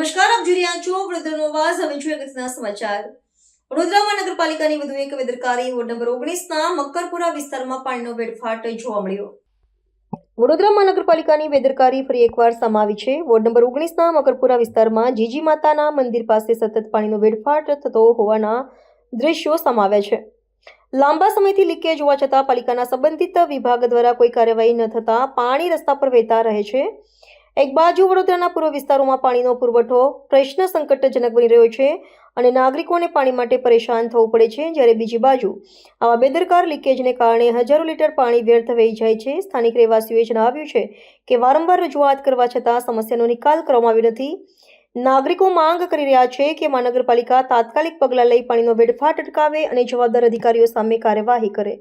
નમસ્કાર, આપ જોઈ રહ્યા છો વડોદરાનો અવાજ. હવે જોઈએ અગત્યના સમાચાર. વડોદરા મહાનગરપાલિકાની વધુ એક બેદરકારી. વોર્ડ નંબર 19ના મક્કરપુરા વિસ્તારમાં પાણીનો વેડફાટ જોવા મળ્યો. વડોદરા મહાનગરપાલિકાની બેદરકારી ફરી એકવાર સામે આવી છે. વોર્ડ નંબર 19ના મકરપુરા વિસ્તારમાં જીજી માતાના મંદિર પાસે સતત પાણીનો વેડફાટ થતો હોવાના દ્રશ્યો સામે આવ્યા છે. લાંબા સમયથી લીકેજ હોવા છતાં પાલિકાના સંબંધિત વિભાગ દ્વારા કોઈ કાર્યવાહી ન થતા પાણી રસ્તા પર વહેતા રહે છે. એક બાજુ વડોદરાના પૂર્વ વિસ્તારોમાં પાણીનો પુરવઠો પ્રશ્ન સંકટજનક બની રહ્યો છે અને નાગરિકોને પાણી માટે પરેશાન થવું પડે છે, જ્યારે બીજી બાજુ આવા બેદરકાર લીકેજને કારણે હજારો લીટર પાણી વ્યર્થ વહી જાય છે. સ્થાનિક રહેવાસીઓએ જણાવ્યું છે કે વારંવાર રજૂઆત કરવા છતાં સમસ્યાનો નિકાલ કરવામાં આવ્યો નથી. નાગરિકો માંગ કરી રહ્યા છે કે મહાનગરપાલિકા તાત્કાલિક પગલાં લઈ પાણીનો વેડફાટ અટકાવે અને જવાબદાર અધિકારીઓ સામે કાર્યવાહી કરે.